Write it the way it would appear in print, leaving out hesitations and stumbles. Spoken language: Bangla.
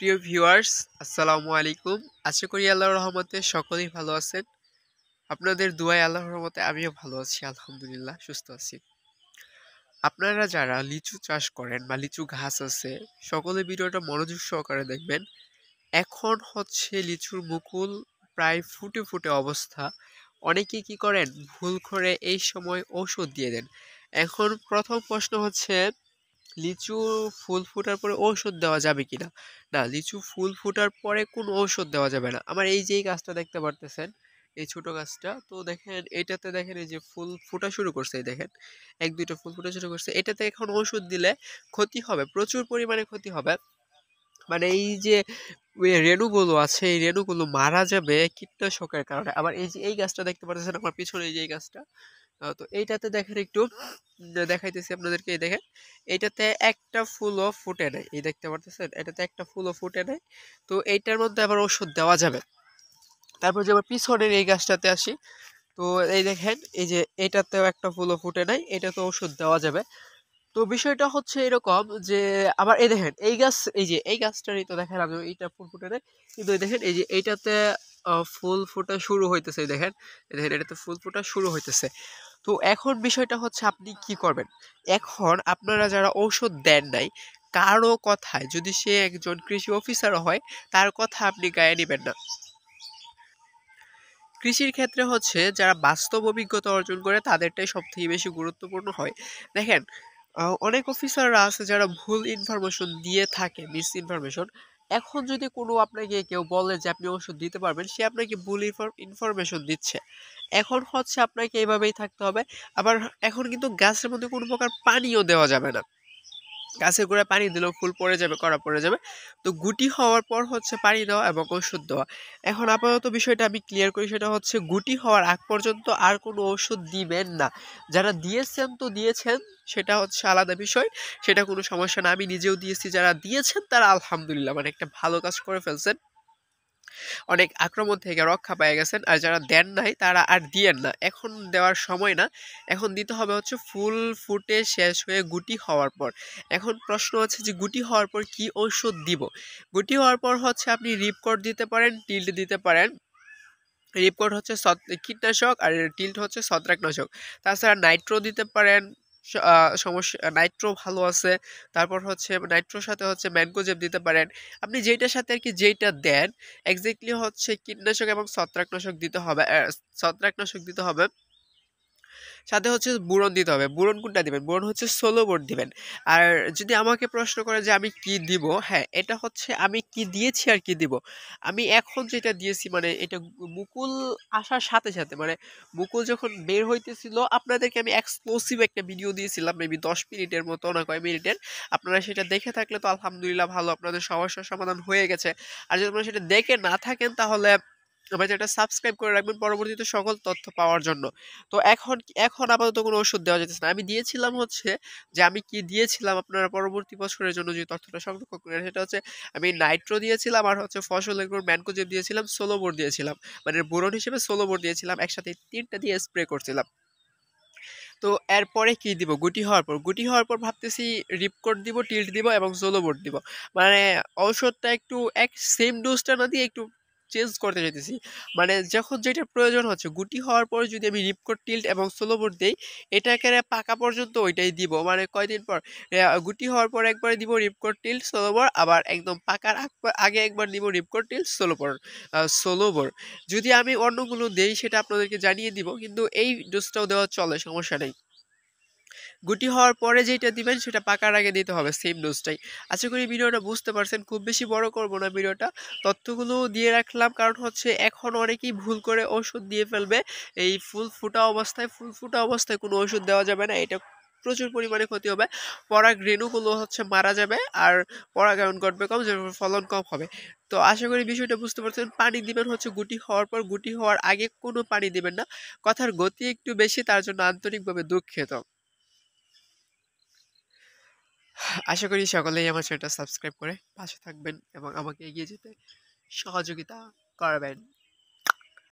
প্রিয় ভিউয়ার্স, আসসালামু আলাইকুম। আশা করি আল্লাহর রহমতে সকলেই ভালো আছেন। আপনাদের দোয়ায় আল্লাহর রহমতে আমিও ভালো আছি, আলহামদুলিল্লাহ সুস্থ আছি। আপনারা যারা লিচু চাষ করেন বা লিচু গাছ আছে, সকলে ভিডিওটা মনোযোগ সহকারে দেখবেন। এখন হচ্ছে লিচুর মুকুল প্রায় ফুটে ফুটে অবস্থা। অনেকে কি করেন, ভুল করে এই সময় ঔষধ দিয়ে দেন। এখন প্রথম প্রশ্ন হচ্ছে, লিচু ফুল ফোটার পরে ঔষধ দেওয়া যাবে কিনা? না, লিচু ফুল ফোটার পরে কোনো ঔষধ দেওয়া যাবে না। আমার এই যে এই গাছটা দেখতে পারতেছেন, এই ছোট গাছটা, তো দেখেন এটাতে, দেখেন এই যে ফুল ফোটা শুরু করছে, এই দেখেন এক দুইটা ফুল ফোটা শুরু করছে। এটাতে এখন ঔষধ দিলে ক্ষতি হবে, প্রচুর পরিমাণে ক্ষতি হবে। মানে এই যে ওই রেণুগুলো আছে, এই রেণুগুলো মারা যাবে কীটনাশকের কারণে। আবার এই যে এই গাছটা দেখতে পাচ্ছেন আমার পিছনে, এই যে এই গাছটা, তো এইটাতে দেখেন একটু দেখাইতেছি আপনাদেরকে। এই দেখেন এইটাতে একটা ফুলও ফুটে নাই, এই দেখতে পারতেছেন, এটাতে একটা ফুলও ফুটে নাই। তো এইটার মধ্যে আবার ওষুধ দেওয়া যাবে। তারপর যে আবার পিছনের এই গাছটাতে আসি, তো এই দেখেন এই যে এটাতেও একটা ফুলও ফুটে নাই, এটাতে ওষুধ দেওয়া যাবে। তো বিষয়টা হচ্ছে এরকম যে, আবার এই দেখেন এই গাছ, এই যে এই গাছটারই তো দেখেন আমি, এইটা ফুল ফুটে নাই, কিন্তু এই দেখেন এই যে এইটাতে ফুল ফোটা শুরু হইতেছে। এই দেখেন, এই দেখেন এটাতে ফুল ফোটা শুরু হইতেছে। তো এখন বিষয়টা হচ্ছে আপনি কি করবেন। এখন আপনারা যারা ঔষধ দেন নাই, কারো কথায়, যদি সে একজন কৃষি অফিসারও হয়, তার কথা আপনি গায়ে নেবেন না। কৃষির ক্ষেত্রে হচ্ছে যারা বাস্তব অভিজ্ঞতা অর্জন করে তাদেরটাই সব থেকে বেশি গুরুত্বপূর্ণ হয়। দেখেন, অনেক অফিসাররা আছে যারা ভুল ইনফরমেশন দিয়ে থাকে, মিস ইনফরমেশন। এখন যদি কোনো আপনাকে কেউ বলে যে আপনি ওষুধ দিতে পারবেন, সে আপনাকে ভুল ইনফরমেশন দিচ্ছে। এখন হচ্ছে আপনাকে এইভাবেই থাকতে হবে। আবার এখন কিন্তু গাছের মধ্যে কোনো প্রকার পানিও দেওয়া যাবে না। গাছের গোড়ায় পানি দিলেও ফুল পড়ে যাবে, কড়া পড়ে যাবে। তো গুটি হওয়ার পর হচ্ছে পানি দেওয়া এবং ওষুধ দেওয়া। এখন আপাতত বিষয়টা আমি ক্লিয়ার করি, সেটা হচ্ছে গুটি হওয়ার আগ পর্যন্ত আর কোনো ওষুধ দিবেন না। যারা দিয়েছেন তো দিয়েছেন, সেটা হচ্ছে আলাদা বিষয়, সেটা কোনো সমস্যা না। আমি নিজেও দিয়েছি, যারা দিয়েছেন তারা আলহামদুলিল্লাহ মানে একটা ভালো কাজ করে ফেলছেন, অনেক আক্রমণ থেকে রক্ষা পেয়ে গেছেন। আর যারা দেন নাই তারা আর দিয়েন না, এখন দেওয়ার সময় না। এখন দিতে হবে হচ্ছে ফুল ফুটে শেষ হয়ে গুটি হওয়ার পর। এখন প্রশ্ন হচ্ছে যে গুটি হওয়ার পর কি ঔষধ দিব। গুটি হওয়ার পর হচ্ছে আপনি রিপকট দিতে পারেন, টিল্ড দিতে পারেন। রিপকট হচ্ছে কীটনাশক, আর টিল্ড হচ্ছে ছত্রাকনাশক। তাছাড়া নাইট্রো দিতে পারেন, সমস্যা নাইট্রো ভালো আছে। তারপর হচ্ছে নাইট্রোর সাথে হচ্ছে ম্যানকোজেব দিতে পারেন। আপনি যেইটার সাথে আর কি যেইটা দেন, এক্স্যাক্টলি হচ্ছে কীটনাশক এবং ছত্রাকনাশক দিতে হবে। ছত্রাকনাশক দিতে হবে, সাথে হচ্ছে বুরন দিতে হবে। বুরন কোনটা দিবেন? বুরন হচ্ছে 16 বোর্ড দিবেন। আর যদি আমাকে প্রশ্ন করে যে আমি কি দিব, হ্যাঁ, এটা হচ্ছে আমি কি দিয়েছি আর কি দিব। আমি এখন যেটা দিয়েছি, মানে এটা মুকুল আসার সাথে সাথে, মানে মুকুল যখন বের হইতেছিল, আপনাদেরকে আমি এক্সক্লুসিভ একটা ভিডিও দিয়েছিলাম, মেবি 10 মিনিটের মতো না কয় মিনিটের। আপনারা সেটা দেখে থাকলে তো আলহামদুলিল্লাহ ভালো, আপনাদের সমস্যার সমাধান হয়ে গেছে। আর যদি আপনারা সেটা দেখে না থাকেন, তাহলে আমার যেটা সাবস্ক্রাইব করে রাখবেন পরবর্তীতে সকল তথ্য পাওয়ার জন্য। তো এখন আপাতত কোনো ওষুধ দেওয়া যেতেছে না। আমি দিয়েছিলাম হচ্ছে, যে আমি কি দিয়েছিলাম, আপনারা পরবর্তী বছরের জন্য যে তথ্যটা সংরক্ষণ করেন, সেটা হচ্ছে আমি নাইট্রো দিয়েছিলাম, আর হচ্ছে ফসলের উপর ম্যানকোজেব দিয়েছিলাম, সোলোবোর দিয়েছিলাম। মানে বোরন হিসেবে সোলোবোর দিয়েছিলাম, একসাথে 3টা দিয়ে স্প্রে করছিলাম। তো এরপরে কি দিব? গুটি হওয়ার পর, গুটি হওয়ার পর ভাবতেছি রিপকোট দিব, টিল্ট দিব এবং সোলোবোর দিব। মানে ঔষধটা একটু এক সেম ডোজটা না দিয়ে একটু চেঞ্জ করতে চাইতেছি। মানে যখন যেটা প্রয়োজন হচ্ছে, গুটি হওয়ার পরে যদি আমি রিপকোট, টিল্ট এবং সোলোবোর দেই, এটাকে পাকা পর্যন্ত ওইটাই দিব। মানে কয়দিন পর, গুটি হওয়ার পর একবার দিব রিপকোট, টিল্ট, সোলোবোর, আবার একদম পাকার আগে একবার দিব রিপকোট, টিল্ট, সোলোবোর। যদি আমি অন্যগুলো দেই সেটা আপনাদেরকে জানিয়ে দিব, কিন্তু এই ডোজটাও দেওয়া চলে, সমস্যা নেই। গুটি হওয়ার পরে যেটা দিবেন সেটা পাকার আগে দিতে হবে, সেম ডোজটাই। আশা করি ভিডিওটা বুঝতে পারছেন, খুব বেশি বড় করব না ভিডিওটা। তথ্যগুলো দিয়ে রাখলাম, কারণ হচ্ছে এখন অনেকেই ভুল করে ওষুধ দিয়ে ফেলবে। এই ফুল ফুটা অবস্থায় কোনো ওষুধ দেওয়া যাবে না, এটা প্রচুর পরিমাণে ক্ষতি হবে। পরাগ রেণুগুলো হচ্ছে মারা যাবে, আর পরাগায়ন ঘটবে কম, যার ফলন কম হবে। তো আশা করি বিষয়টা বুঝতে পারছেন। পানি দিবেন হচ্ছে গুটি হওয়ার পর, গুটি হওয়ার আগে কোনো পানি দিবেন না। কথার গতি একটু বেশি, তার জন্য আন্তরিকভাবে দুঃখিত। আশা করি সকলেই আমার চ্যানেলটা সাবস্ক্রাইব করে পাশে থাকবেন এবং আমাকে এগিয়ে যেতে সহযোগিতা করবেন।